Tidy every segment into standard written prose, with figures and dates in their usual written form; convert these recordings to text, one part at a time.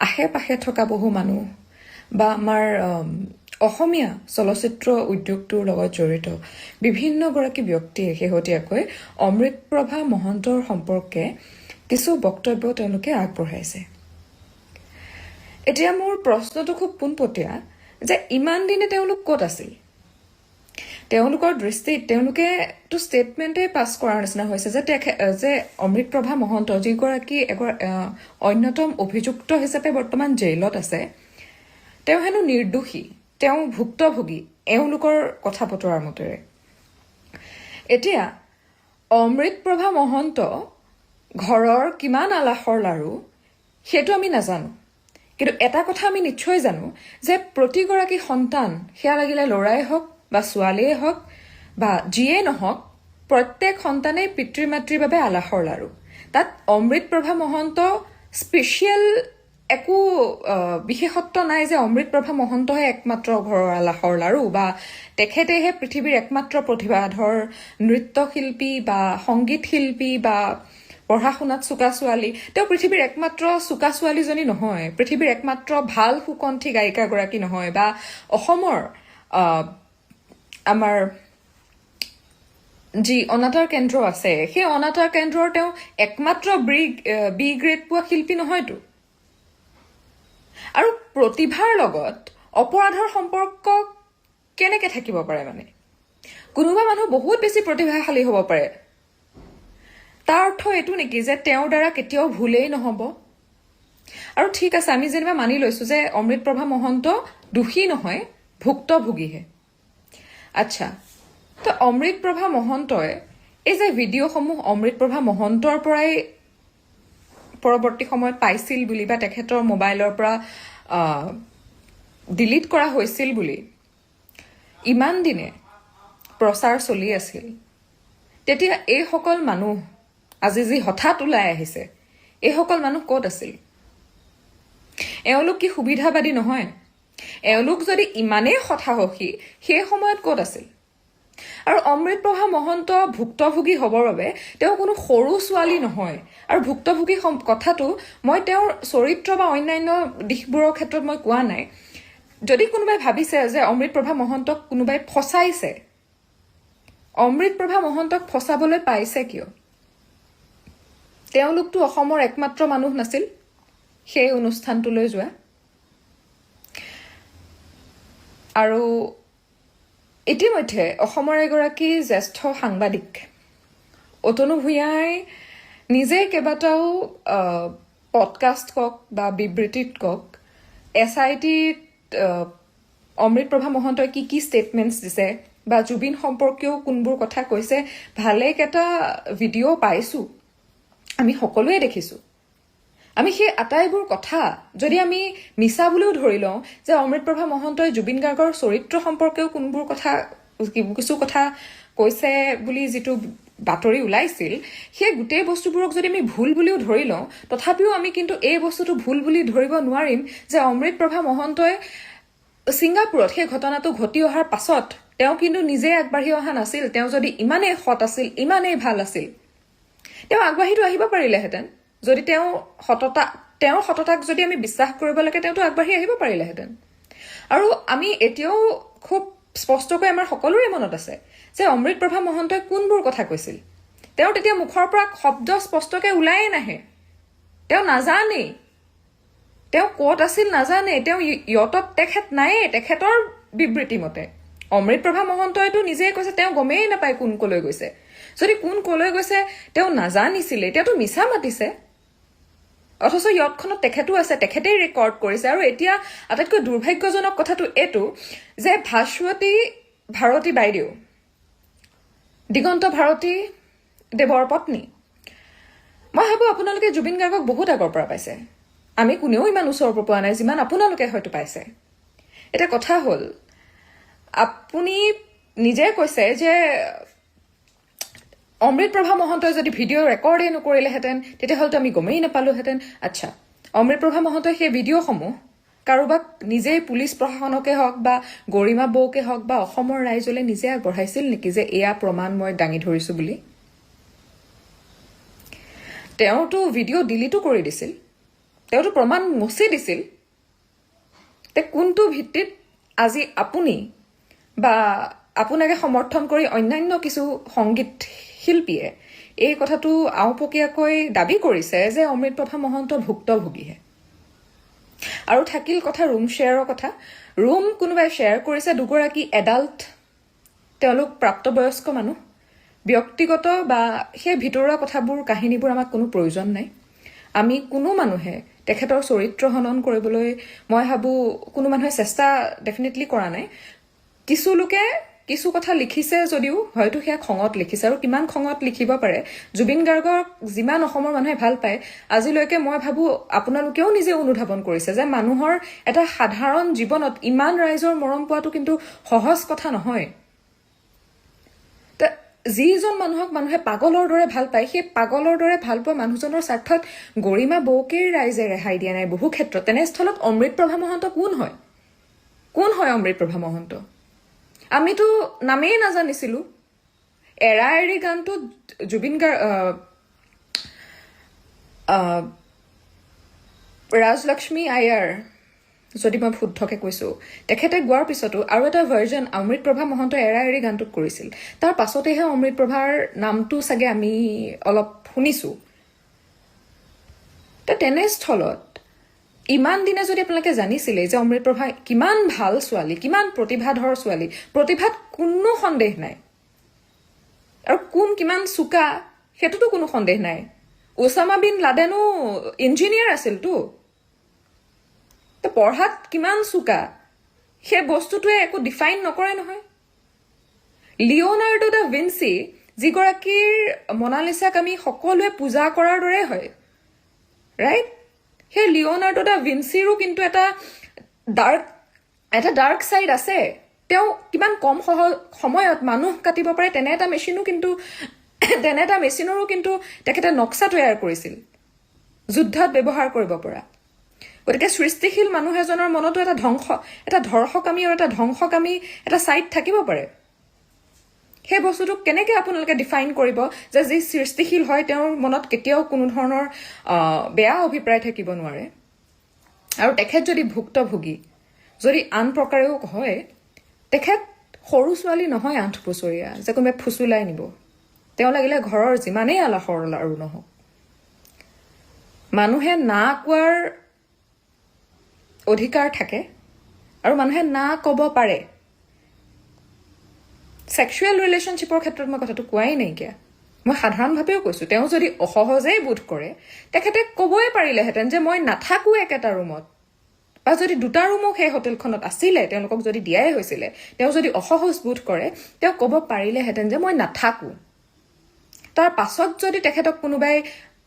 আশে পাশে থকা বহু মানুহ বা আমাৰ অসমীয়া চলচ্চিত্ৰ উদ্যোগটোৰ লগত জড়িত বিভিন্নগৰাকী ব্যক্তিয়ে শেহতীয়াকৈ অমৃতপ্ৰভা মহন্তৰ সম্পৰ্কে কিছু বক্তব্য তেওঁলোকে আগবঢ়াইছে। এতিয়া মোৰ প্ৰশ্নটো খুব পোনপটীয়া যে ইমান দিনে তেওঁলোক ক'ত আছিল? তেওঁলোকৰ দৃষ্টিত তেওঁলোকেতো ষ্টেটমেণ্টেই পাছ কৰাৰ নিচিনা হৈছে যে অমৃতপ্ৰভা মহন্ত যিগৰাকী অন্যতম অভিযুক্ত হিচাপে বৰ্তমান জেইলত আছে, তেওঁ হেনো নিৰ্দোষী, তেওঁ ভুক্তভোগী এওঁলোকৰ কথা বতৰাৰ মতেৰে। এতিয়া অমৃতপ্ৰভা মহন্ত ঘৰৰ কিমান আলাসৰ লাৰু সেইটো আমি নাজানো, কিন্তু এটা কথা আমি নিশ্চয় জানো যে প্ৰতিগৰাকী সন্তান, সেয়া লাগিলে ল'ৰাই হওক বা ছোৱালীয়ে হওক বা যিয়ে নহওক, প্ৰত্যেক সন্তানেই পিতৃ মাতৃৰ বাবে আলাসৰ লাৰু। তাত অমৃতপ্ৰভা মহন্ত স্পেচিয়েল একো বিশেষত্ব নাই যে অমৃতপ্ৰভা মহন্তহে একমাত্ৰ ঘৰৰ আলাসৰ লাৰু বা তেখেতেহে পৃথিৱীৰ একমাত্ৰ প্ৰতিভাধৰ নৃত্যশিল্পী বা সংগীত শিল্পী বা পঢ়া শুনাত চোকা ছোৱালী। তেওঁ পৃথিৱীৰ একমাত্ৰ চোকা ছোৱালীজনী নহয়, পৃথিৱীৰ একমাত্ৰ ভাল সুকণ্ঠী গায়িকাগৰাকী নহয়, বা অসমৰ আমাৰ যি অনাতাঁৰ কেন্দ্ৰ আছে সেই অনাতাঁৰ কেন্দ্ৰৰ তেওঁ একমাত্ৰ বি গ্ৰেড পোৱা শিল্পী নহয়তো। আৰু প্ৰতিভাৰ লগত অপৰাধৰ সম্পৰ্ক কেনেকে থাকিব পাৰে? মানে কোনোবা মানুহ বহুত বেছি প্ৰতিভাশালী হ'ব পাৰে, তাৰ অৰ্থ এইটো নেকি যে তেওঁৰ দ্বাৰা কেতিয়াও ভুলেই নহ'ব? আৰু ঠিক আছে, আমি যেনিবা মানি লৈছো যে অমৃতপ্ৰভা মহন্ত দোষী নহয়, ভুক্তভোগীহে। আচ্ছা, তো অমৃতপ্ৰভা মহন্তই এই যে ভিডিঅ'সমূহ অমৃতপ্ৰভা মহন্তৰ পৰাই পৰৱৰ্তী সময়ত পাইছিল বুলি বা তেখেতৰ মোবাইলৰ পৰা ডিলিট কৰা হৈছিল বুলি ইমান দিনে প্ৰচাৰ চলি আছিল, তেতিয়া এইসকল মানুহ আজি যি হঠাৎ ওলাই আহিছে, এইসকল মানুহ ক'ত আছিল? এওঁলোক কি সুবিধাবাদী নহয়? এওঁলোক যদি ইমানেই সৎসাহসী, সেই সময়ত ক'ত আছিল? আৰু অমৃতপ্ৰভা মহন্ত ভুক্তভোগী হ'বৰ বাবে তেওঁ কোনো সৰু ছোৱালী নহয়। আৰু ভুক্তভোগী কথাটো মই তেওঁৰ চৰিত্ৰ বা অন্যান্য দিশবোৰৰ ক্ষেত্ৰত মই কোৱা নাই। যদি কোনোবাই ভাবিছে যে অমৃতপ্ৰভা মহন্তক কোনোবাই ফচাইছে, অমৃতপ্ৰভা মহন্তক ফচাবলৈ পাইছে কিয়? তেওঁলোকতো অসমৰ একমাত্ৰ মানুহ নাছিল সেই অনুষ্ঠানটোলৈ যোৱা। আৰু ইতিমধ্যে অসমৰ এগৰাকী জ্যেষ্ঠ সাংবাদিক অতনু ভূঞাই নিজে কেইবাটাও পডকাষ্ট কওক বা বিবৃতিত কওক, SITত অমৃতপ্ৰভা মহন্তই কি কি ষ্টেটমেণ্টছ দিছে বা জুবিন সম্পৰ্কীয় কোনবোৰ কথা কৈছে, ভালেকেইটা ভিডিঅ' পাইছোঁ, আমি সকলোৱে দেখিছোঁ। আমি সেই আটাইবোৰ কথা যদি আমি মিছা বুলিও ধৰি লওঁ যে অমৃতপ্ৰভা মহন্তই জুবিন গাৰ্গৰ চৰিত্ৰ সম্পৰ্কেও কিছু কথা কৈছে বুলি যিটো বাতৰি ওলাইছিল, সেই গোটেই বস্তুবোৰক যদি আমি ভুল বুলিও ধৰি লওঁ, তথাপিও আমি কিন্তু এই বস্তুটো ভুল বুলি ধৰিব নোৱাৰিম যে অমৃতপ্ৰভা মহন্তই ছিংগাপুৰত সেই ঘটনাটো ঘটি অহাৰ পাছত তেওঁ কিন্তু নিজে আগবাঢ়ি অহা নাছিল। তেওঁ যদি ইমানেই সৎ আছিল, ইমানেই ভাল আছিল, তেওঁ আগবাঢ়িতো আহিব পাৰিলেহেঁতেন। যদি তেওঁৰ সততাক যদি আমি বিশ্বাস কৰিব লাগে, তেওঁতো আগবাঢ়ি আহিব পাৰিলেহেঁতেন। আৰু আমি এতিয়াও খুব স্পষ্টকৈ আমাৰ সকলোৰে মনত আছে যে অমৃতপ্ৰভা মহন্তই কোনবোৰ কথা কৈছিল। তেওঁ তেতিয়া মুখৰ পৰা শব্দ স্পষ্টকৈ ওলায়ে নাহে, তেওঁ নাজানেই, তেওঁ ক'ত আছিল নাজানে, তেওঁ ইয়তত তেখেত নায়েই। তেখেতৰ বিবৃতি মতে অমৃতপ্ৰভা মহন্তইতো নিজেই কৈছে তেওঁ গমেই নাপায় কোন কলৈ গৈছে। যদি কোন কলৈ গৈছে তেওঁ নাজানিছিলে, এতিয়াতো মিছা মাতিছে। অথচ ইয়তখনত তেখেতো আছে, তেখেতেই ৰেকৰ্ড কৰিছে। আৰু এতিয়া আটাইতকৈ দুৰ্ভাগ্যজনক কথাটো এইটো যে ভাস্বতী ভাৰতী বাইদেউ, দিগন্ত ভাৰতী দেৱৰ পত্নী, মই ভাবোঁ আপোনালোকে জুবিন গাৰ্গক বহুত আগৰ পৰা পাইছে। আমি কোনেও ইমান ওচৰৰ পৰা পোৱা নাই যিমান আপোনালোকে হয়তো পাইছে। এটা কথা হ'ল, আপুনি নিজে কৈছে যে অমৃতপ্ৰভা মহন্তই যদি ভিডিঅ' ৰেকৰ্ডেই নকৰিলেহেঁতেন তেতিয়াহ'লেতো আমি গমেই নাপালোহেঁতেন। আচ্ছা, অমৃতপ্ৰভা মহন্তই সেই ভিডিঅ'সমূহ কাৰোবাক নিজেই পুলিচ প্ৰশাসনকে হওক বা গৰিমা বৌকে হওক বা অসমৰ ৰাইজলৈ নিজে আগবঢ়াইছিল নেকি যে এয়া প্ৰমাণ মই দাঙি ধৰিছো বুলি? তেওঁতো ভিডিঅ' ডিলিটো কৰি দিছিল। তেওঁতো প্ৰমাণ মচি দিছিল তে কোনটো ভিত্তিত আজি আপুনি বা আপোনাকে সমৰ্থন কৰি অন্যান্য কিছু সংগীত শিল্পীয়ে এই কথাটো আওপকীয়াকৈ দাবী কৰিছে যে অমৃতপ্ৰভা মহন্ত ভুক্তভোগীহে আৰু থাকিল কথা ৰুম শ্বেয়াৰৰ কথা ৰুম কোনোবাই শ্বেয়াৰ কৰিছে দুগৰাকী এডাল্ট তেওঁলোক প্ৰাপ্তবয়স্ক মানুহ ব্যক্তিগত বা সেই ভিতৰুৱা কথাবোৰ কাহিনীবোৰ আমাক কোনো প্ৰয়োজন নাই আমি কোনো মানুহে তেখেতৰ চৰিত্ৰ হনন কৰিবলৈ মই ভাবোঁ কোনো মানুহে চেষ্টা ডেফিনেটলি কৰা নাই কিছু লোকে কিছু কথা লিখিছে যদিও হয়তো সেয়া খঙত লিখিছে আৰু কিমান খঙত লিখিব পাৰে জুবিন গাৰ্গক যিমান অসমৰ মানুহে ভাল পায় আজিলৈকে মই ভাবোঁ আপোনালোকেও নিজে অনুধাৱন কৰিছে যে মানুহৰ এটা সাধাৰণ জীৱনত ইমান ৰাইজৰ মৰম পোৱাটো কিন্তু সহজ কথা নহয় যিজন মানুহক মানুহে পাগলৰ দৰে ভাল পায় সেই পাগলৰ দৰে ভাল পোৱা মানুহজনৰ স্বাৰ্থত গৰিমা বৌকেই ৰাইজে ৰেহাই দিয়া নাই বহু ক্ষেত্ৰত তেনেস্থলত অমৃতপ্ৰভা মহন্ত কোন হয় অমৃতপ্ৰভা মহন্ত আমিতো নামেই নাজানিছিলোঁ এৰা এৰি গানটোত জুবিন ৰাজলক্ষ্মী আয়াৰ যদি মই শুদ্ধকে কৈছোঁ তেখেতে গোৱাৰ পিছতো আৰু এটা ভাৰ্জন অমৃতপ্ৰভা মহন্ত এৰা এৰি গানটোত কৰিছিল তাৰ পাছতেহে অমৃতপ্ৰভাৰ নামটো চাগে আমি অলপ শুনিছোঁ তেনেস্থলত ইমান দিনে যদি আপোনালোকে জানিছিলে যে অমৃতপ্ৰভা কিমান ভাল ছোৱালী কিমান প্ৰতিভাধৰ ছোৱালী প্ৰতিভাত কোনো সন্দেহ নাই আৰু কোন কিমান চোকা সেইটোতো কোনো সন্দেহ নাই ওছামা বিন লাডেনো ইঞ্জিনিয়াৰ আছিলতো পঢ়াত কিমান চোকা সেই বস্তুটোৱে একো ডিফাইন নকৰে নহয় লিঅ'নাৰ্ডো দা ভিঞ্চি যিগৰাকীৰ মনালিছাক আমি সকলোৱে পূজা কৰাৰ দৰে হয় ৰাইট সেই লিঅ'নাৰ্ডো দা ভিঞ্চিৰো কিন্তু এটা ডাৰ্ক ছাইড আছে তেওঁ কিমান কম সময়ত মানুহ কাটিব পাৰে তেনে এটা মেচিনৰো কিন্তু তেখেতে নক্সা তৈয়াৰ কৰিছিল যুদ্ধত ব্যৱহাৰ কৰিব পৰা গতিকে সৃষ্টিশীল মানুহ এজনৰ মনতো এটা ধৰ্ষকামী আৰু এটা ধ্বংসকামী এটা ছাইড থাকিব পাৰে সেই বস্তুটোক কেনেকৈ আপোনালোকে ডিফাইন কৰিব যে যি সৃষ্টিশীল হয় তেওঁৰ মনত কেতিয়াও কোনো ধৰণৰ বেয়া অভিপ্ৰায় থাকিব নোৱাৰে আৰু তেখেত যদি ভুক্তভোগী যদি আন প্ৰকাৰেও হয় তেখেত সৰু ছোৱালী নহয় 8 বছৰীয়া যে কোনোবাই ফুচুলাই নিব তেওঁ লাগিলে ঘৰৰ যিমানেই আলাসৰ আৰু নহওক মানুহে না কোৱাৰ অধিকাৰ থাকে আৰু মানুহে না ক'ব পাৰে ছেক্সুৱেল ৰিলেশ্যনশ্বিপৰ ক্ষেত্ৰত মই কথাটো কোৱাই নাইকিয়া মই সাধাৰণভাৱেও কৈছোঁ তেওঁ যদি অসহজেই বোধ কৰে তেখেতে ক'বই পাৰিলেহেঁতেন যে মই নাথাকোঁ একেটা ৰুমত বা যদি দুটা ৰুমো সেই হোটেলখনত আছিলে তেওঁলোকক যদি দিয়াই হৈছিলে তেওঁ যদি অসহজ বোধ কৰে তেওঁ ক'ব পাৰিলেহেঁতেন যে মই নাথাকোঁ তাৰ পাছত যদি তেখেতক কোনোবাই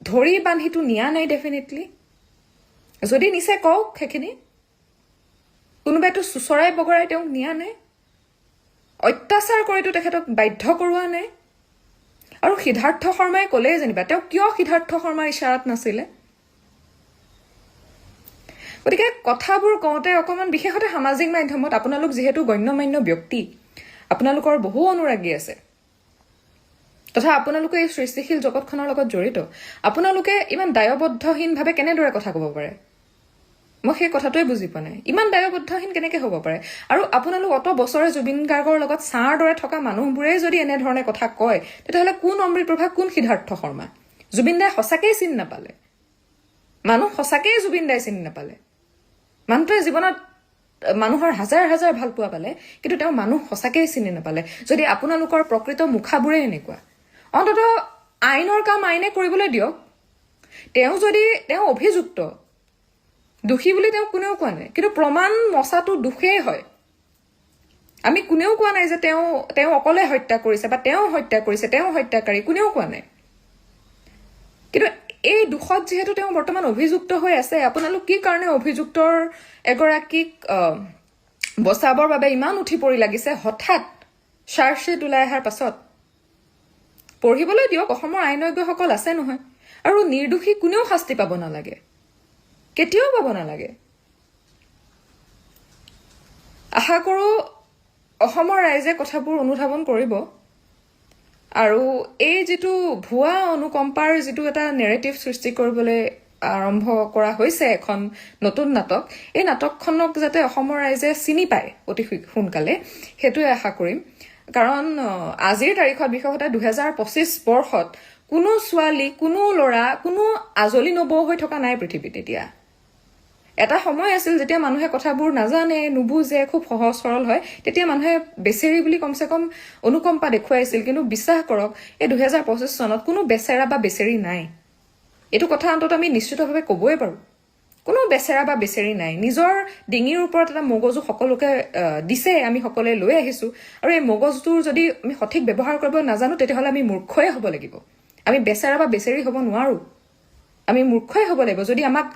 ধৰি বান্ধিটো নিয়া নাই ডেফিনেটলি যদি নিছে কওক সেইখিনি কোনোবাইতো চুচৰাই বগৰাই তেওঁক নিয়া নাই অত্যাচাৰ কৰিতো তেখেতক বাধ্য কৰোৱা নাই আৰু সিদ্ধাৰ্থ শৰ্মাই ক'লেই যেনিবা তেওঁ কিয় সিদ্ধাৰ্থ শৰ্মাৰ ইচাৰাত নাছিলে গতিকে কথাবোৰ কওঁতে অকণমান বিশেষতে সামাজিক মাধ্যমত আপোনালোক যিহেতু গণ্যমান্য ব্যক্তি আপোনালোকৰ বহু অনুৰাগী আছে তথা আপোনালোকে এই সৃষ্টিশীল জগতখনৰ লগত জড়িত আপোনালোকে ইমান দায়বদ্ধহীনভাৱে কেনেদৰে কথা ক'ব পাৰে মই সেই কথাটোৱে বুজি পোৱা নাই ইমান দায়বদ্ধহীন কেনেকৈ হ'ব পাৰে আৰু আপোনালোক অত বছৰে জুবিন গাৰ্গৰ লগত ছাঁৰ দৰে থকা মানুহবোৰেই যদি এনেধৰণে কথা কয় তেতিয়াহ'লে কোন অমৃতপ্ৰভা কোন সিদ্ধাৰ্থ শৰ্মা জুবিন দাই সঁচাকৈয়ে চিনি নাপালে মানুহ সঁচাকৈয়ে জুবিন দাই চিনি নাপালে মানুহটোৱে জীৱনত মানুহৰ হাজাৰ হাজাৰ ভাল পোৱা পালে কিন্তু তেওঁ মানুহ সঁচাকৈয়ে চিনি নাপালে যদি আপোনালোকৰ প্ৰকৃত মুখাবোৰেই এনেকুৱা অন্ততঃ আইনৰ কাম আইনে কৰিবলৈ দিয়ক তেওঁ অভিযুক্ত দোষী বুলি তেওঁ কোনেও কোৱা নাই কিন্তু প্ৰমাণ মচাটো দোষেই হয় আমি কোনেও কোৱা নাই যে তেওঁ অকলে হত্যা কৰিছে বা তেওঁ হত্যা কৰিছে তেওঁ হত্যাকাৰী কোনেও কোৱা নাই কিন্তু এই দুখত যিহেতু তেওঁ বৰ্তমান অভিযুক্ত হৈ আছে আপোনালোক কি কাৰণে অভিযুক্তৰ এগৰাকীক বচাবৰ বাবে ইমান উঠি পৰি লাগিছে হঠাৎ চাৰ্জশ্বিট ওলাই অহাৰ পাছত পঢ়িবলৈ দিয়ক অসমৰ আইনজ্ঞসকল আছে নহয় আৰু নিৰ্দোষী কোনেও শাস্তি পাব নালাগে কেতিয়াও পাব নালাগে আশা কৰোঁ অসমৰ ৰাইজে কথাবোৰ অনুধাৱন কৰিব আৰু এই যিটো ভুৱা অনুকম্পাৰ যিটো এটা নেৰেটিভ সৃষ্টি কৰিবলৈ আৰম্ভ কৰা হৈছে এখন নতুন নাটক এই নাটকখনক যাতে অসমৰ ৰাইজে চিনি পায় অতি সোনকালে সেইটোৱে আশা কৰিম কাৰণ আজিৰ তাৰিখত বিশেষতে 2025 বৰ্ষত কোনো ছোৱালী কোনো ল'ৰা কোনো আজলি নবৌ হৈ থকা নাই পৃথিৱীত এতিয়া এটা সময় আছিল যেতিয়া মানুহে কথাবোৰ নাজানে নুবুজে খুব সহজ সৰল হয় তেতিয়া মানুহে বেচেৰি বুলি কমসে কম অনুকম্পা দেখুৱাইছিল কিন্তু বিশ্বাস কৰক এই 2025 চনত কোনো বেচেৰা বা বেচেৰি নাই এইটো কথা অন্তত আমি নিশ্চিতভাৱে ক'বই পাৰো কোনো বেচেৰা বা বেচেৰি নাই নিজৰ ডিঙিৰ ওপৰত এটা মগজু সকলোকে দিছে আমি সকলোৱে লৈ আহিছো আৰু এই মগজুটোৰ যদি আমি সঠিক ব্যৱহাৰ কৰিব নাজানো তেতিয়াহ'লে আমি মূৰ্খই হ'ব লাগিব আমি বেচেৰা বা বেচেৰি হ'ব নোৱাৰো আমি মূৰ্খই হ'ব লাগিব যদি আমাক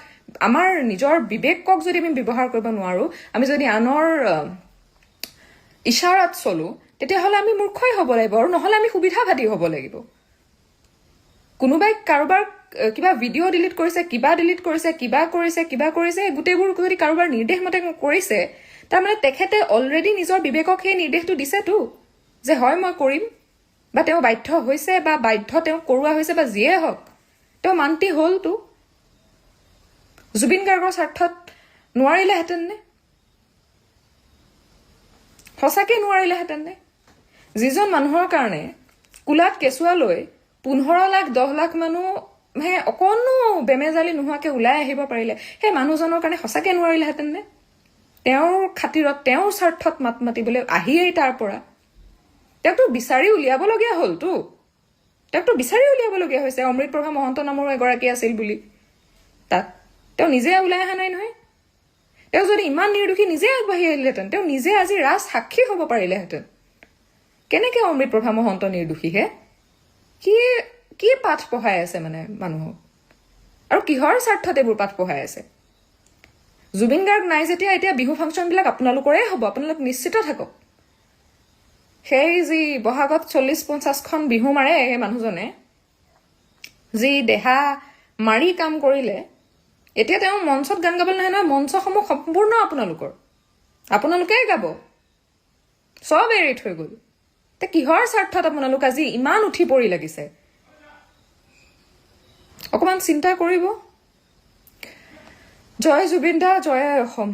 আমাৰ নিজৰ বিবেকক যদি আমি ব্যৱহাৰ কৰিব নোৱাৰো আমি যদি আনৰ ইশাৰাত চলো তেতিয়াহ'লে আমি মূৰ্খই হ'ব লাগিব আৰু নহ'লে আমি সুবিধাবাদী হ'ব লাগিব কোনোবাই কাৰোবাৰ কিবা ভিডিঅ' ডিলিট কৰিছে কিবা কৰিছে গোটেইবোৰ যদি কাৰোবাৰ নিৰ্দেশ মতে কৰিছে তাৰমানে তেখেতে অলৰেডি নিজৰ বিবেকক সেই নিৰ্দেশটো দিছেতো যে হয় মই কৰিম বা তেওঁ বাধ্য হৈছে বা বাধ্য তেওঁ কৰোৱা হৈছে বা যিয়ে হওক তেওঁ মান্তি হ'লতো জুবিন গাৰ্গৰ স্বাৰ্থত নোৱাৰিলেহেঁতেন নে সঁচাকে নোৱাৰিলেহেঁতেন নে যিজন মানুহৰ কাৰণে কুলাত কেঁচুৱা লৈ 15 লাখ 10 লাখ মানুহে অকণো বেমেজালি নোহোৱাকে ওলাই আহিব পাৰিলে সেই মানুহজনৰ কাৰণে সঁচাকে নোৱাৰিলেহেঁতেন নে তেওঁৰ খাতিৰত তেওঁৰ স্বাৰ্থত মাত মাতিবলৈ আহিয়েই তাৰ পৰা তেওঁকতো বিচাৰি উলিয়াবলগীয়া হ'লতো তেওঁকতো বিচাৰি উলিয়াবলগীয়া হৈছে অমৃতপ্ৰভা মহন্ত নামৰ এগৰাকী আছিল বুলি তাত তেওঁ নিজে ওলাই অহা নাই নহয় তেওঁ যদি ইমান নিৰ্দোষী নিজে আগবাঢ়ি আহিলেহেঁতেন তেওঁ নিজে আজি ৰাজ সাক্ষী হ'ব পাৰিলেহেঁতেন কেনেকে অমৃতপ্ৰভা মহন্ত নিৰ্দোষীহে কি পাঠ পঢ়াই আছে মানে মানুহক আৰু কিহৰ স্বাৰ্থত এইবোৰ পাঠ পঢ়াই আছে জুবিন গাৰ্গ নাই যেতিয়া এতিয়া বিহু ফাংচনবিলাক আপোনালোকৰে হ'ব আপোনালোক নিশ্চিত থাকক সেই যি বহাগত 40-50খন বিহু মাৰে সেই মানুহজনে যি দেহা মাৰি কাম কৰিলে এতিয়া তেওঁ মঞ্চত গান গাবলৈ নাহে নহয় মঞ্চসমূহ সম্পূৰ্ণ আপোনালোকেই গাব চব এৰি থৈ গ'ল তে কিহৰ স্বাৰ্থত আপোনালোক আজি ইমান উঠি পৰি লাগিছে অকমান চিন্তা কৰিব জয় জুবিন দা জয় অসম